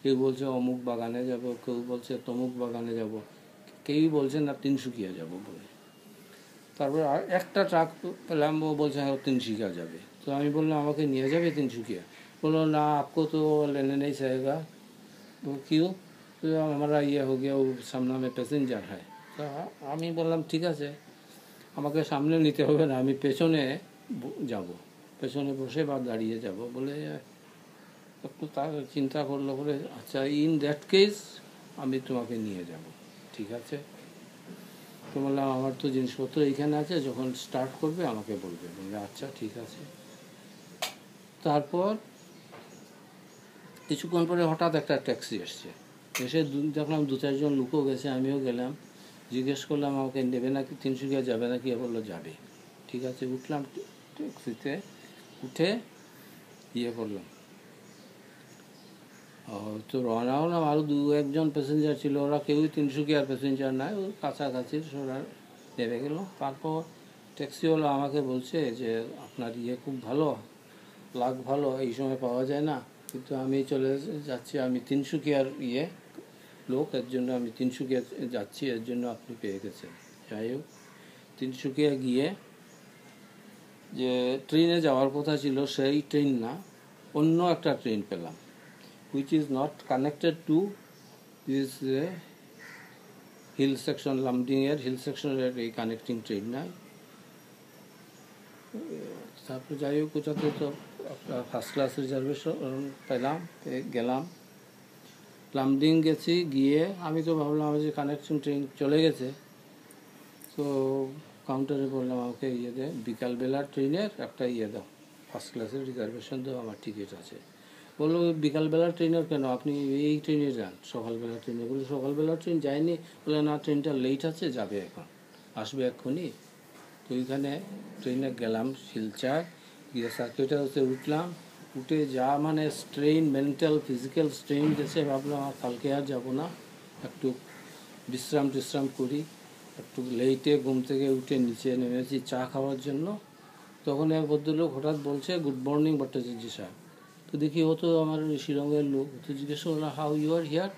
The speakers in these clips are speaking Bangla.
কেউ বলছে অমুক বাগানে যাব, কেউ বলছে তমুক বাগানে যাব, কেউই বলছে না তিনসুকিয়া যাব বলে। তারপরে আর একটা ট্রাক পেলাম, ও বলছে হ্যাঁ তিনসুকিয়া যাবে। তো আমি বললাম আমাকে নিয়ে যাবে তিনসুকিয়া? বললো না आपको तो लेने नहीं जाएगा। वो क्यों? तो हमारा ये हो गया, वो सामने में पैसेंजर है। তো আমি বললাম ঠিক আছে, আমাকে সামনে নিতে হবে না, আমি পেছনে যাব, পেছনে বসে বা দাঁড়িয়ে যাব। বলে একটু তার চিন্তা করলো, বলে আচ্ছা ইন দ্যাট কেস আমি তোমাকে নিয়ে যাব, ঠিক আছে। তো বললাম আমার তো জিনিসপত্র এইখানে আছে, যখন স্টার্ট করবে আমাকে বলবে। বললে আচ্ছা ঠিক আছে। তারপর কিছুক্ষণ পরে হঠাৎ একটা ট্যাক্সি এসছে, এসে দেখলাম 2-4 জন লোকও গেছে, আমিও গেলাম। জিজ্ঞেস করলাম আমাকে নেবে নাকি, তিনসুকিয়া যাবে নাকি? বললো যাবে। ঠিক আছে, উঠলাম ট্যাক্সিতে, উঠে ইয়ে করলাম, তো রওনা হলাম। আরও 2-1 জন প্যাসেঞ্জার ছিল, ওরা কেউই তিনসুকিয়ার প্যাসেঞ্জার নয়, ওই কাছাকাছি ওরা নেমে গেল। তারপর ট্যাক্সিওয়ালা আমাকে বলছে যে আপনার ইয়ে খুব ভালো, লাগ ভালো, এই সময় পাওয়া যায় না, কিন্তু আমি চলে যাচ্ছি, আমি তিনসুকিয়ার লোক, এর জন্য আমি তিনসুকিয়া যাচ্ছি, এর জন্য আপনি পেয়ে গেছেন। যাই হোক, তিনসুকিয়া গিয়ে যে ট্রেনে যাওয়ার কথা ছিল সেই ট্রেন না, অন্য একটা ট্রেন পেলাম, which is not connected to this hill section, লামডিংয়ের হিল সেকশনের এই কানেক্টিং ট্রেন নাই। তারপর যাই হোক, কোথাতে তো একটা ফার্স্ট ক্লাস রিজার্ভেশন পেলাম, গেলাম, লামডিং গেছি। গিয়ে আমি তো ভাবলাম যে কানেক্টিং ট্রেন চলে গেছে, তো কাউন্টারে বললাম আমাকে ইয়ে দে, বিকালবেলার ট্রেনের একটা ইয়ে দাও, ফার্স্ট ক্লাসের রিজার্ভেশন দাও, আমার টিকিট আছে। বললো বিকালবেলার ট্রেনের কেন, আপনি এই ট্রেনে যান, সকালবেলার ট্রেনে। বলে সকালবেলার ট্রেন যায়নি? বলে না, ট্রেনটা লেট আছে, যাবে এখন, আসবে এক্ষুনি। তো ওইখানে ট্রেনে গেলাম শিলচর, গিয়ে সার্কিট হাউসে উঠলাম। উঠে যা মানে স্ট্রেন, মেন্টাল ফিজিক্যাল স্ট্রেন গেছে, ভাবলাম আর কালকে আর যাবো না, একটু বিশ্রাম করি। একটু লেটে ঘুম থেকে উঠে নিচে নেমেছি চা খাওয়ার জন্য। তখন এক ভদ্রলোক হঠাৎ বলছে গুড মর্নিং ভট্টাচার্য সাহেব। তো দেখি ও তো আমার শিলংয়ের লোক, তো জিজ্ঞেস করলাম হাউ ইউ আর হিয়ার।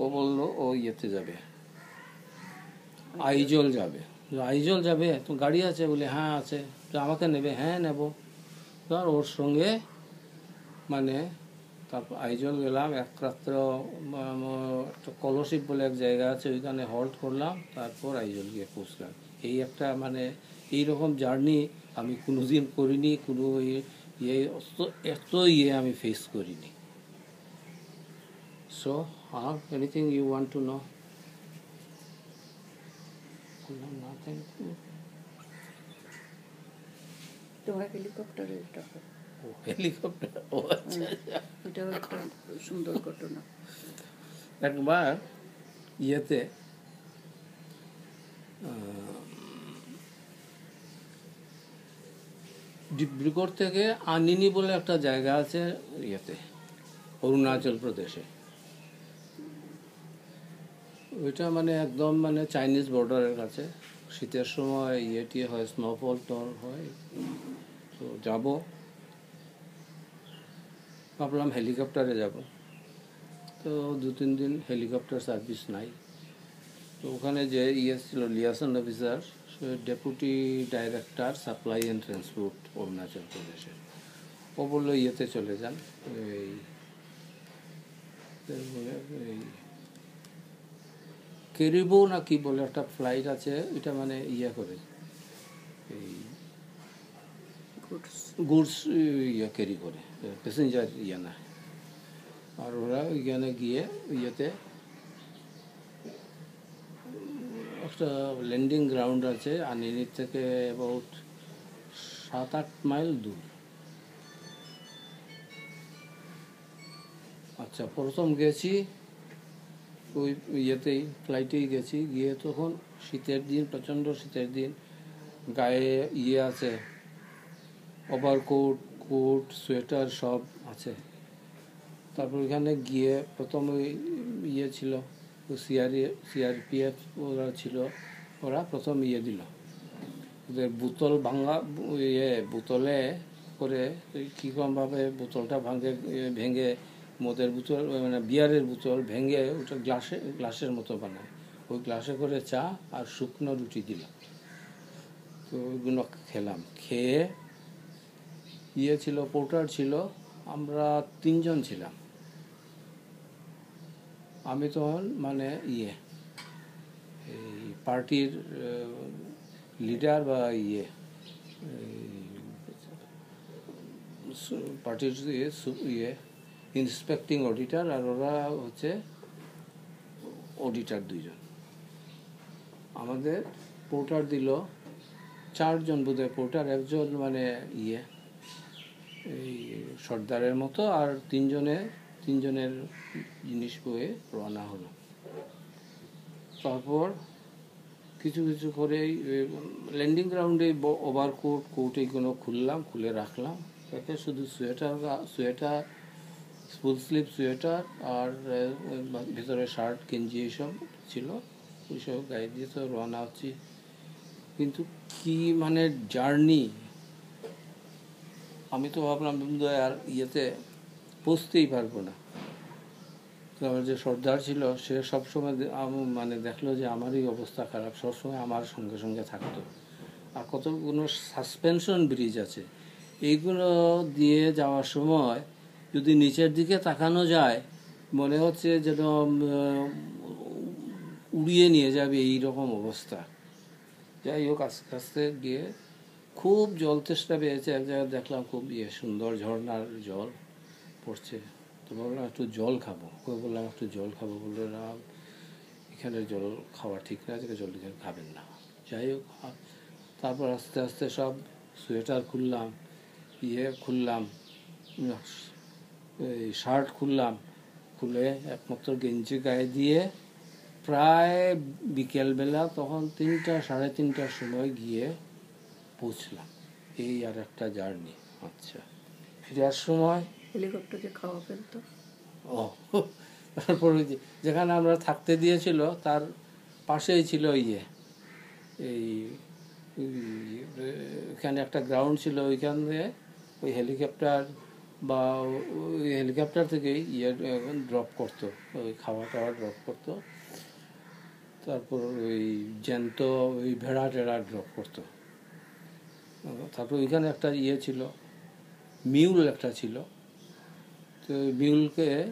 ও বললো ও ইয়েতে যাবে, আইজল যাবে। আইজল যাবে, তো গাড়ি আছে? বলে হ্যাঁ আছে। তো আমাকে নেবে? হ্যাঁ নেব। তো আর ওর সঙ্গে মানে তারপর আইজল গেলাম, এক রাত্র একটা কলশিপ বলে এক জায়গা আছে, ওইখানে হল্ট করলাম, তারপর আইজল গিয়ে পৌঁছলাম। এই একটা মানে এইরকম জার্নি আমি কোনোদিন করিনি, কোনো এত আমি ফেস করিনি। So anything you want to know? তোমার হেলিকপ্টারের টাকা? হেলিকপ্টার? ও আচ্ছা, এটাও একটা সুন্দর ঘটনা। একবার ইয়েতে ডিব্রুগড় থেকে আনিনি বলে একটা জায়গা আছে ইয়েতে, অরুণাচল প্রদেশে। ওইটা মানে একদম মানে চাইনিজ বর্ডারের কাছে। শীতের সময় ইয়েটি হয়, স্নোফল টল হয়। তো যাব, ভাবলাম হেলিকপ্টারে যাব। তো 2-3 দিন হেলিকপ্টার সার্ভিস নাই। তো ওখানে যে ছিল লিয়াসন অফিসার, সে deputy director supply and transport Arunachal প্রদেশের। ও বললো ইয়েতে চলে যান, এই কেরিবো না কি বলে একটা ফ্লাইট আছে, এটা মানে ইয়ে করে এই গুডস ইয়ে ক্যারি করে, প্যাসেঞ্জার ইয়ে না। আর ওরা ওইখানে গিয়ে ইয়েতে একটা ল্যান্ডিং গ্রাউন্ড আছে আনিনির থেকে অ্যাবাউট 7-8 মাইল দূর। আচ্ছা, প্রথম গেছি ওই ইয়েতেই, ফ্লাইটেই গেছি। গিয়ে তখন শীতের দিন, প্রচণ্ড শীতের দিন, গায়ে ইয়ে আছে, ওভারকোট, কোট, সোয়েটার সব আছে। তারপর ওইখানে গিয়ে প্রথম ওই ইয়ে ছিল, সিআরপিএফ ওরা ছিল, ওরা প্রথম ইয়ে দিল, ওদের বোতল ভাঙা, বোতলে করে কীরকমভাবে বোতলটা ভেঙে মদের বোতল মানে বিয়ারের বোতল ভেঙে ওটা গ্লাসের মতো বানায়, ওই গ্লাসে করে চা আর শুকনো রুটি দিল। তো ওইগুলো খেলাম, খেয়ে ছিল পোর্টার ছিল, আমরা 3 জন ছিলাম। আমি তখন মানে এই পার্টির লিডার বা পার্টির ইন্সপেক্টিং অডিটর, আর ওরা হচ্ছে অডিটর 2 জন। আমাদের পোর্টার দিল 4 জন বোধহয় পোর্টার, একজন মানে এই সর্দারের মতো, আর 3 জনের জিনিস বয়ে রওনা হলো। তারপর কিছু করে ল্যান্ডিং গ্রাউন্ডে কোট এইগুলো খুলে রাখলাম। তাতে শুধু সোয়েটার ফুল স্লিভ সোয়েটার আর ভিতরে শার্ট গেঞ্জি এইসব ছিল, ওইসব গায়ে দিয়ে তো রওনা হচ্ছি। কিন্তু কি মানে জার্নি! আমি তো ভাবলাম আর পৌঁছতেই পারবো না। তো আমার যে সর্দার ছিল সে সবসময় মানে দেখলো যে আমারই অবস্থা খারাপ, সবসময় আমার সঙ্গে সঙ্গে থাকতো। আর কতগুলো সাসপেনশন ব্রিজ আছে, এইগুলো দিয়ে যাওয়ার সময় যদি নিচের দিকে তাকানো যায় মনে হচ্ছে যেন উড়িয়ে নিয়ে যাবে, এই রকম অবস্থা। যাই হোক, আস্তে আস্তে গিয়ে খুব জল তেষ্টা পেয়েছে। এক জায়গায় দেখলাম খুব সুন্দর ঝর্ণার জল পড়ছে, তো বললাম একটু জল খাবো। বললাম একটু জল খাবো, বললো না এখানে জল খাওয়া ঠিক না, জল এখানে খাবেন না। যাই হোক, তারপর আস্তে আস্তে সব সোয়েটার খুললাম, এই শার্ট খুলে একমাত্র গেঞ্জি গায়ে দিয়ে প্রায় বিকেলবেলা, তখন 3টা সাড়ে 3টার সময় গিয়ে পৌঁছলাম। এই আর একটা জার্নি। আচ্ছা, ফিরার সময় হেলিকপ্টারে খাওয়া ফেলতো। তারপর যেখানে আমরা থাকতে দিয়েছিল তার পাশেই ছিল এখানে একটা গ্রাউন্ড ছিল, ওইখানে ওই হেলিকপ্টার বা ওই হেলিকপ্টার থেকেই ড্রপ করতো, ওই খাওয়া ড্রপ করতো। তারপর ওই জ্যান্ত ওই ভেড়া টেড়া ড্রপ করতো। তারপর ওইখানে একটা ছিল, মিউল একটা ছিল। তো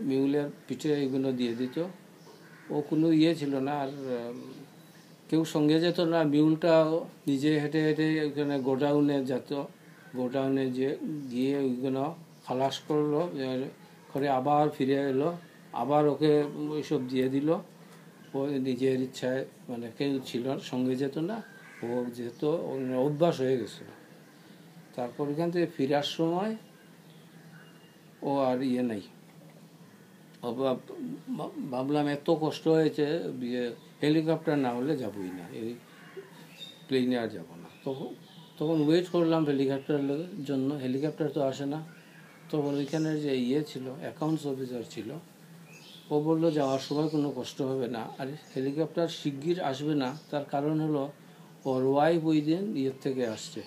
মিউলের পিঠে এইগুলো দিয়ে দিত। ও কোনো ছিল না, আর কেউ সঙ্গে যেত না। মিউলটা নিজে হেঁটে হেঁটে ওইখানে গোডাউনে যেত, গোডাউনে গিয়ে ওইগুলো খালাস করলো, করে আবার ফিরে এলো, আবার ওকে ওইসব দিয়ে দিল। ও নিজের ইচ্ছায়, মানে কেউ ছিল সঙ্গে যেত না, ও যেত, অভ্যাস হয়ে গেছিল। তারপর এখান থেকে ফিরার সময় ও আর নাই। ভাবলাম এত কষ্ট হয়েছে, হেলিকপ্টার না হলে যাবই না, এই প্লেনে আর যাবো না। তখন ওয়েট করলাম হেলিকপ্টারের জন্য, হেলিকপ্টার তো আসে না। তখন ওইখানের যে ছিল, অ্যাকাউন্টস অফিসার ছিল, ও বললো যাওয়ার সময় কোনো কষ্ট হবে না, আর হেলিকপ্টার শিগগির আসবে না। তার কারণ হলো ওর ওয়াইফ ওই দিন থেকে আসছে,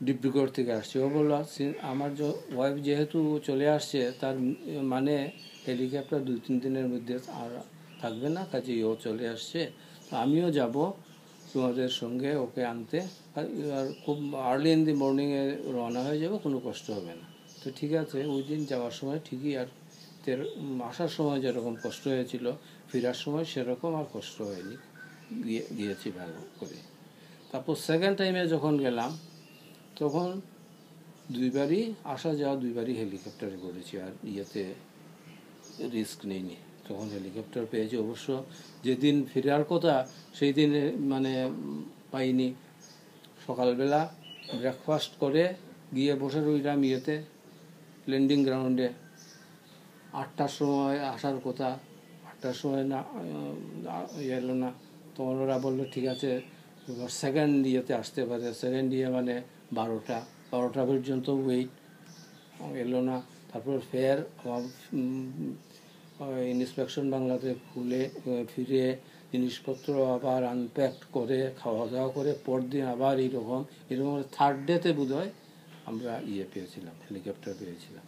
ডিব্রুগড় থেকে আসছে। ও বললো আমার ওয়াইফ যেহেতু চলে আসছে, তার মানে হেলিকপ্টার 2-3 দিনের মধ্যে আর থাকবে না, কাজেই ও চলে আসছে, আমিও যাব তোমাদের সঙ্গে ওকে আনতে। আর খুব আর্লি ইন দি মর্নিংয়ে রওনা হয়ে যাবো, কোনো কষ্ট হবে না। তো ঠিক আছে, ওই দিন যাওয়ার সময় ঠিকই আর আসার সময় যেরকম কষ্ট হয়েছিল, ফেরার সময় সেরকম আর কষ্ট হয়নি, গিয়েছি ভালো করে। তারপর সেকেন্ড টাইমে যখন গেলাম, তখন 2বারই আসা যাওয়া, 2বারই হেলিকপ্টারে করেছি, আর রিস্ক নেইনি। তখন হেলিকপ্টার পেয়েছি। অবশ্য যেদিন ফেরার কথা সেই দিন মানে পাইনি। সকালবেলা ব্রেকফাস্ট করে গিয়ে বসে রইলাম ল্যান্ডিং গ্রাউন্ডে। 8টার সময় আসার কথা, 8টার সময় না এলো না। তখন ওরা বললো ঠিক আছে, সেকেন্ড আসতে পারে। সেকেন্ড মানে 12টা পর্যন্ত ওয়েট, এলো না। তারপর ফের ইন্সপেকশন বাংলাতে ফিরে জিনিসপত্র আবার আনপ্যাক করে খাওয়া দাওয়া করে পরদিন আবার এরকম 3rd ডেতে বোধহয় আমরা পেয়েছিলাম, হেলিকপ্টার পেয়েছিলাম।